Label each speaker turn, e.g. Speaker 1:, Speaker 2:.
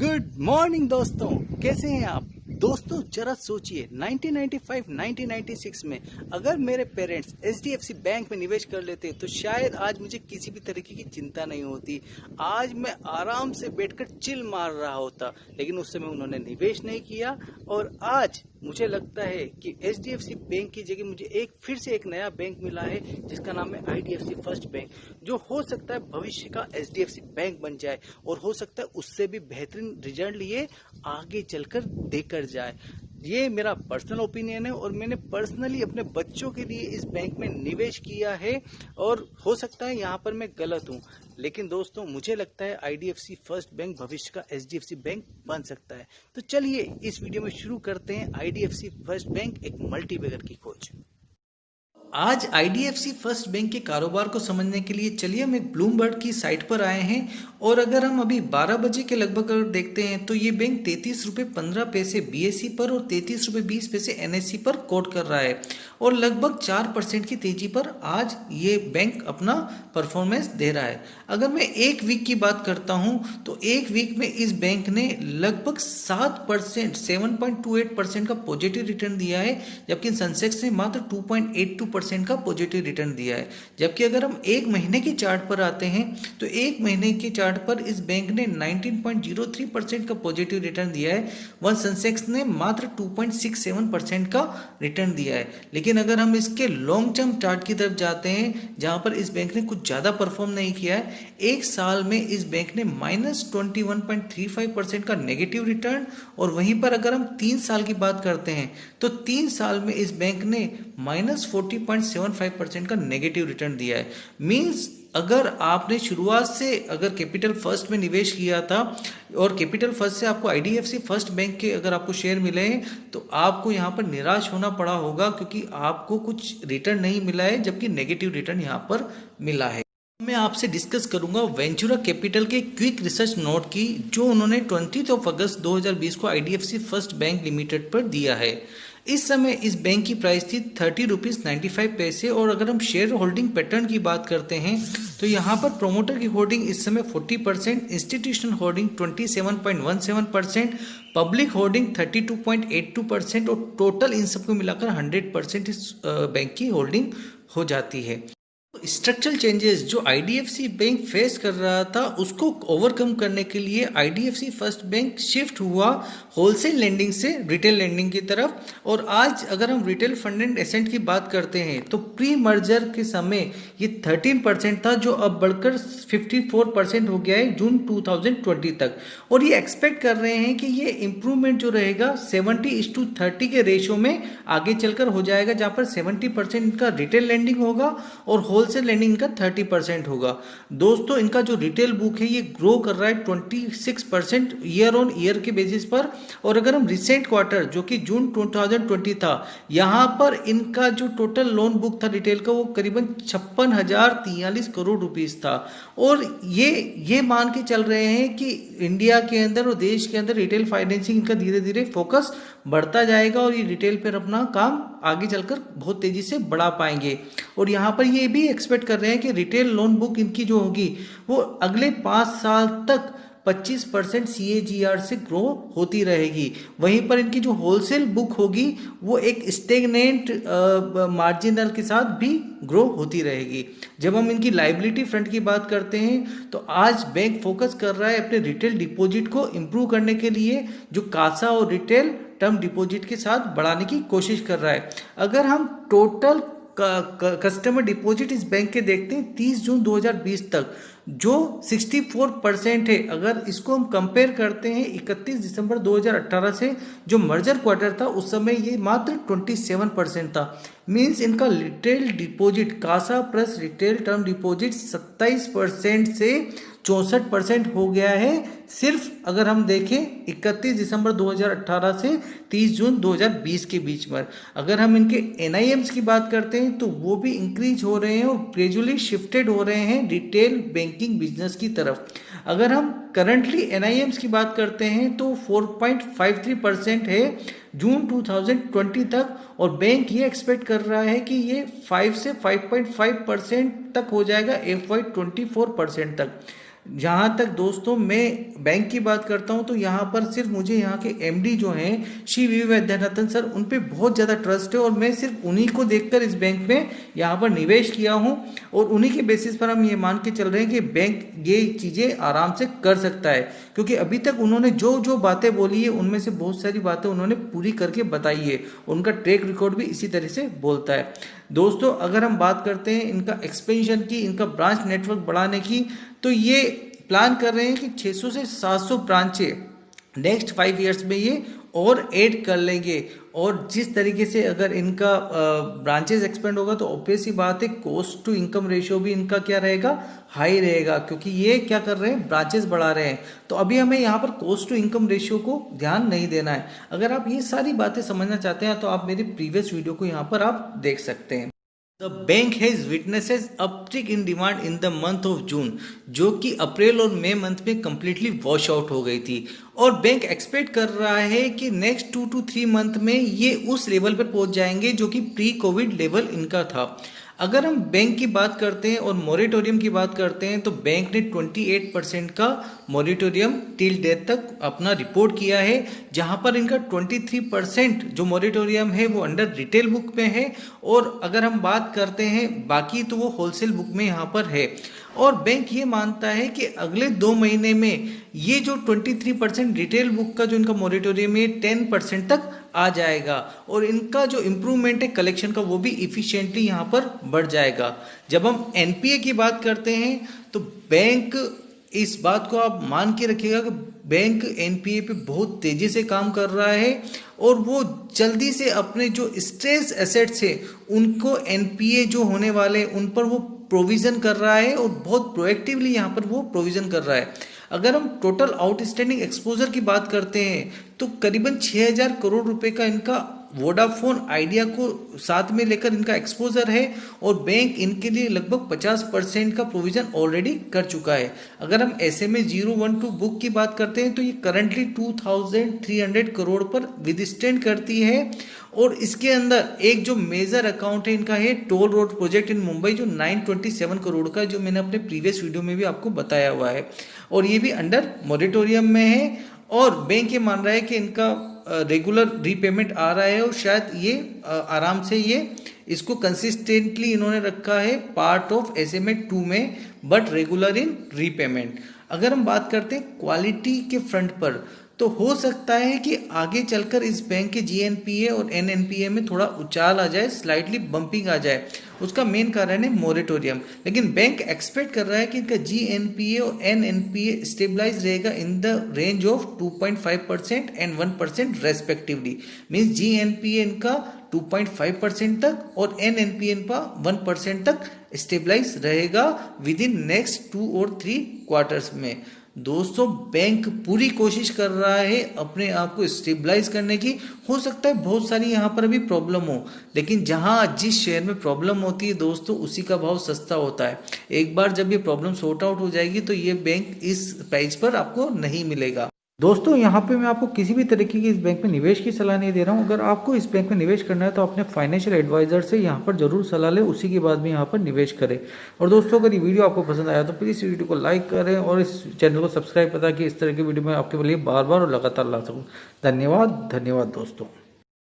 Speaker 1: Good morning दोस्तों, कैसे हैं आप दोस्तों? जरा सोचिए 1995 1996 में अगर मेरे पेरेंट्स एचडीएफसी बैंक में निवेश कर लेते तो शायद आज मुझे किसी भी तरीके की चिंता नहीं होती। आज मैं आराम से बैठकर चिल मार रहा होता, लेकिन उस समय उन्होंने निवेश नहीं किया और आज मुझे लगता है कि एचडीएफसी बैंक की जगह मुझे फिर से एक नया बैंक मिला है जिसका नाम है आईडीएफसी फर्स्ट बैंक, जो हो सकता है भविष्य का एचडीएफसी बैंक बन जाए और हो सकता है उससे भी बेहतरीन रिजल्ट लिए आगे चलकर देकर जाए। ये मेरा पर्सनल ओपिनियन है और मैंने पर्सनली अपने बच्चों के लिए इस बैंक में निवेश किया है और हो सकता है यहाँ पर मैं गलत हूँ, लेकिन दोस्तों मुझे लगता है आईडीएफसी फर्स्ट बैंक भविष्य का एचडीएफसी बैंक बन सकता है। तो चलिए इस वीडियो में शुरू करते हैं आईडीएफसी फर्स्ट बैंक एक मल्टीबैगर की खोज। आज आईडीएफसी फर्स्ट बैंक के कारोबार को समझने के लिए चलिए हम एक ब्लूमबर्ग की साइट पर आए हैं और अगर हम अभी 12 बजे के लगभग अगर देखते हैं तो ये बैंक 33 रुपये 15 पैसे बीएसई पर और 33 रुपये 20 पैसे एनएसई पर कोट कर रहा है और लगभग 4% की तेजी पर आज ये बैंक अपना परफॉर्मेंस दे रहा है। अगर मैं एक वीक की बात करता हूँ तो एक वीक में इस बैंक ने लगभग 7% 7.28% का पॉजिटिव रिटर्न दिया है, जबकि सेंसेक्स ने मात्र 2.82% का पॉजिटिव रिटर्न दिया है। जबकि अगर हम एक महीने के चार्ट पर आते हैं तो एक महीने के चार्ट पर इस बैंक ने 19.03% का पॉजिटिव रिटर्न दिया है, वह सेंसेक्स ने मात्र 2.67% का रिटर्न दिया है। लेकिन अगर हम इसके लॉन्ग टर्म चार्ट की तरफ जाते हैं जहां पर इस बैंक ने कुछ ज्यादा परफॉर्म नहीं किया है, एक साल में इस बैंक ने -21.35% का नेगेटिव रिटर्न और वहीं पर अगर हम 3 साल की बात करते हैं तो 3 साल में इस बैंक ने -40.75% का नेगेटिव रिटर्न दिया है। मींस अगर आपने शुरुआत से अगर कैपिटल फर्स्ट में निवेश किया था और कैपिटल फर्स्ट से आपको आईडीएफसी फर्स्ट बैंक के अगर आपको शेयर मिले हैं तो आपको यहाँ पर निराश होना पड़ा होगा, क्योंकि आपको कुछ रिटर्न नहीं मिला है जबकि नेगेटिव रिटर्न यहाँ पर मिला है। मैं आपसे डिस्कस करूंगा वेंचुरा कैपिटल के क्विक रिसर्च नोट की, जो उन्होंने 20 अगस्त 2020 को आईडीएफसी फर्स्ट बैंक लिमिटेड पर दिया है। इस समय इस बैंक की प्राइस थी 30 रुपीज़ 95 पैसे और अगर हम शेयर होल्डिंग पैटर्न की बात करते हैं तो यहाँ पर प्रोमोटर की होल्डिंग इस समय 40%, इंस्टीट्यूशनल होल्डिंग 27.17%, पब्लिक होल्डिंग 32.82% और टोटल इन सबको मिलाकर 100% इस बैंक की होल्डिंग हो जाती है। स्ट्रक्चरल चेंजेस जो आईडीएफसी बैंक फेस कर रहा था उसको ओवरकम करने के लिए आईडीएफसी फर्स्ट बैंक शिफ्ट हुआ होलसेल लेंडिंग से रिटेल लेंडिंग की तरफ। और आज अगर हम रिटेल फंड एंड एसेट की बात करते हैं तो प्री मर्जर के समय ये 13% था, जो अब बढ़कर 54% हो गया है जून 2020 तक। और ये एक्सपेक्ट कर रहे हैं कि ये इंप्रूवमेंट जो रहेगा 70:30 के रेशियो में आगे चलकर हो जाएगा, जहां पर 70% का रिटेल लेंडिंग होगा और होलसेल लेंडिंग का 30% होगा। दोस्तों इनका जो रिटेल बुक है ये ग्रो कर रहा है 26% ईयर ऑन ईयर के बेसिस पर। और अगर हम रिसेंट क्वार्टर जो कि जून 2020 था, यहाँ पर इनका जो टोटल लोन बुक था रिटेल का वो करीबन 56,043 करोड़ रुपीस था। और ये मान के चल रहे हैं कि इंडिया के अंदर और देश के अंदर रिटेल फाइनेंसिंग इनका धीरे धीरे फोकस बढ़ता जाएगा और ये रिटेल पर अपना काम आगे चलकर बहुत तेजी से बढ़ा पाएंगे। और यहाँ पर ये भी एक्सपेक्ट कर रहे हैं कि रिटेल लोन बुक इनकी जो होगी वो अगले 5 साल तक 25% CAGR से ग्रो होती रहेगी। वहीं पर इनकी जो होलसेल बुक होगी वो एक स्टेगनेंट मार्जिनल के साथ भी ग्रो होती रहेगी। जब हम इनकी लाइबिलिटी फ्रंट की बात करते हैं तो आज बैंक फोकस कर रहा है अपने रिटेल डिपॉजिट को इम्प्रूव करने के लिए, जो कासा और रिटेल टर्म डिपॉजिट के साथ बढ़ाने की कोशिश कर रहा है। अगर हम टोटल कस्टमर डिपॉजिट इस बैंक के देखते हैं 30 जून 2020 तक जो 64% है, अगर इसको हम कंपेयर करते हैं 31 दिसंबर 2018 से जो मर्जर क्वार्टर था उस समय ये मात्र 27% था। मींस इनका retail deposit CASA plus retail term deposit 27% से 64% हो गया है, सिर्फ अगर हम देखें 31 दिसंबर 2018 से 30 जून 2020 के बीच में। अगर हम इनके NIMs की बात करते हैं तो वो भी इंक्रीज हो रहे हैं और ग्रेजुअली शिफ्टेड हो रहे हैं रिटेल बैंकिंग बिजनेस की तरफ। अगर हम करंटली NIMs की बात करते हैं तो 4.53% है जून 2020 तक, और बैंक ये एक्सपेक्ट कर रहा है कि ये 5 से 5.5% तक हो जाएगा FY 24% तक। जहाँ तक दोस्तों मैं बैंक की बात करता हूँ तो यहाँ पर सिर्फ मुझे यहाँ के एमडी जो हैं श्री वी वैद्यनाथन सर, उन पे बहुत ज़्यादा ट्रस्ट है और मैं सिर्फ उन्हीं को देखकर इस बैंक में यहाँ पर निवेश किया हूँ और उन्हीं के बेसिस पर हम ये मान के चल रहे हैं कि बैंक ये चीज़ें आराम से कर सकता है, क्योंकि अभी तक उन्होंने जो जो बातें बोली है उनमें से बहुत सारी बातें उन्होंने पूरी करके बताई है। उनका ट्रैक रिकॉर्ड भी इसी तरह से बोलता है। दोस्तों अगर हम बात करते हैं इनका एक्सपेंशन की, इनका ब्रांच नेटवर्क बढ़ाने की, तो ये प्लान कर रहे हैं कि 600 से 700 ब्रांचें नेक्स्ट 5 ईयर्स में ये और ऐड कर लेंगे। और जिस तरीके से अगर इनका ब्रांचेस एक्सपेंड होगा तो ऑब्वियस सी बात है कॉस्ट टू इनकम रेशियो भी इनका क्या रहेगा, हाई रहेगा, क्योंकि ये क्या कर रहे हैं, ब्रांचेस बढ़ा रहे हैं। तो अभी हमें यहाँ पर कॉस्ट टू इनकम रेशियो को ध्यान नहीं देना है। अगर आप ये सारी बातें समझना चाहते हैं तो आप मेरी प्रीवियस वीडियो को यहाँ पर आप देख सकते हैं। The bank has witnesses uptick in demand in the month of June, जो कि अप्रैल और मई मंथ में कंप्लीटली वॉश आउट हो गई थी। और बैंक एक्सपेक्ट कर रहा है कि नेक्स्ट 2 to 3 मंथ में ये उस लेवल पर पहुंच जाएंगे जो कि प्री कोविड लेवल इनका था। अगर हम बैंक की बात करते हैं और मॉरेटोरियम की बात करते हैं तो बैंक ने 28% का मॉरेटोरियम टिल डेट तक अपना रिपोर्ट किया है, जहां पर इनका 23% जो मॉरेटोरियम है वो अंडर रिटेल बुक में है और अगर हम बात करते हैं बाकी तो वो होलसेल बुक में यहाँ पर है। और बैंक ये मानता है कि अगले 2 महीने में ये जो 23% रिटेल बुक का जो इनका मॉरेटोरियम है 10% तक आ जाएगा और इनका जो इम्प्रूवमेंट है कलेक्शन का वो भी इफिशिएंटली यहाँ पर बढ़ जाएगा। जब हम एनपीए की बात करते हैं तो बैंक, इस बात को आप मान के रखिएगा कि बैंक एनपीए पे बहुत तेजी से काम कर रहा है और वो जल्दी से अपने जो स्ट्रेस एसेट्स है उनको एनपीए जो होने वाले उन पर वो प्रोविजन कर रहा है और बहुत प्रोएक्टिवली यहाँ पर वो प्रोविजन कर रहा है। अगर हम टोटल आउटस्टैंडिंग एक्सपोजर की बात करते हैं तो करीबन 6000 करोड़ रुपए का इनका वोडाफोन आइडिया को साथ में लेकर इनका एक्सपोजर है और बैंक इनके लिए लगभग 50% का प्रोविजन ऑलरेडी कर चुका है। अगर हम SMA 012 बुक की बात करते हैं तो ये करंटली 2300 करोड़ पर विदस्टैंड करती है और इसके अंदर एक जो मेजर अकाउंट है इनका है toll road project in Mumbai जो 927 करोड़ का, जो मैंने अपने प्रीवियस वीडियो में भी आपको बताया हुआ है और ये भी अंडर मॉरेटोरियम में है। और बैंक ये मान रहा है कि इनका रेगुलर रीपेमेंट आ रहा है और शायद ये आराम से ये इसको कंसिस्टेंटली इन्होंने रखा है पार्ट ऑफ SMA 2 में, बट रेगुलर इन रीपेमेंट। अगर हम बात करते हैं क्वालिटी के फ्रंट पर तो हो सकता है कि आगे चलकर इस बैंक के GNPA और NNPA में थोड़ा उछाल आ जाए, स्लाइटली बम्पिंग आ जाए। उसका मेन कारण है मोरेटोरियम, लेकिन बैंक एक्सपेक्ट कर रहा है कि इनका GNPA और NNPA स्टेबलाइज रहेगा in the range of 2.5% and 1% respectively. Means GNPA इनका 2.5% तक और NNPA इनका 1% तक स्टेबलाइज रहेगा विद इन नेक्स्ट 2 और 3 क्वार्टर्स में। दोस्तों बैंक पूरी कोशिश कर रहा है अपने आप को स्टेबलाइज करने की। हो सकता है बहुत सारी यहाँ पर अभी प्रॉब्लम हो, लेकिन जहाँ जिस शहर में प्रॉब्लम होती है दोस्तों उसी का भाव सस्ता होता है। एक बार जब ये प्रॉब्लम सॉर्ट आउट हो जाएगी तो ये बैंक इस प्राइस पर आपको नहीं मिलेगा। दोस्तों यहाँ पे मैं आपको किसी भी तरीके की इस बैंक में निवेश की सलाह नहीं दे रहा हूँ। अगर आपको इस बैंक में निवेश करना है तो अपने फाइनेंशियल एडवाइजर से यहाँ पर जरूर सलाह लें, उसी के बाद में यहाँ पर निवेश करें। और दोस्तों अगर ये वीडियो आपको पसंद आया तो प्लीज़ इस वीडियो को लाइक करें और इस चैनल को सब्सक्राइब करें ताकि इस तरह की वीडियो मैं आपके लिए बार बार और लगातार ला सकूँ। धन्यवाद दोस्तों।